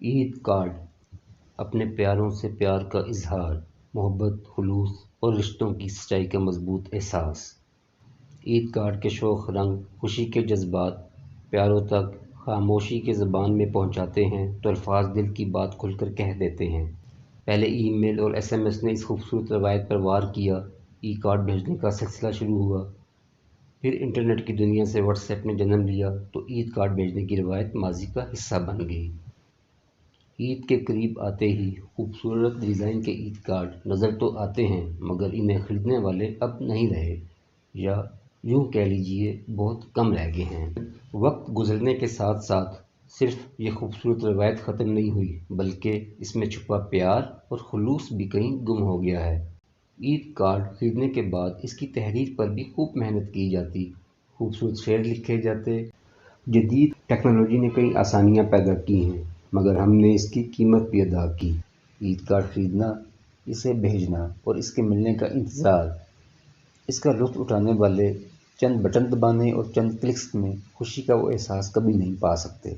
عید card اپنے پیاروں سے پیار کا اظہار، محبت، خلوص اور رشتوں کی سچائی کا مضبوط احساس۔ عید کارڈ کے شوق رنگ خوشی کے جذبات پیاروں تک خاموشی کے زبان میں پہنچاتے ہیں تو الفاظ دل کی بات کھل کر کہہ دیتے ہیں۔ پہلے ای میل اور ایس ایم ایس نے اس خوبصورت روایت پر وار کیا، ای کارڈ بھیجنے کا سلسلہ شروع ہوا۔ پھر انٹرنیٹ کی دنیا سے واٹس ایپ نے جنم لیا تو عید کارڈ بھیجنے کی روایت ماضی کا حصہ بن گئی۔ عید کے قریب آتے ہی خوبصورت ڈیزائن کے عید کارڈ نظر تو آتے ہیں مگر انہیں خریدنے والے اب نہیں رہے، یا یوں کہہ لیجیے بہت کم رہ گئے ہیں۔ وقت گزرنے کے ساتھ ساتھ صرف یہ خوبصورت روایت ختم نہیں ہوئی بلکہ اس میں چھپا پیار اور خلوص بھی کہیں گم ہو گیا ہے۔ عید کارڈ خریدنے کے بعد اس کی تحریر پر بھی خوب محنت کی جاتی، خوبصورت شعر لکھے جاتے۔ جدید ٹیکنالوجی نے کئی آسانیاں پیدا کی ہیں مگر ہم نے اس کی قیمت بھی ادا کی۔ عید کارڈ خریدنا، اسے بھیجنا اور اس کے ملنے کا انتظار، اس کا لطف اٹھانے والے چند بٹن دبانے اور چند کلکس میں خوشی کا وہ احساس کبھی نہیں پا سکتے۔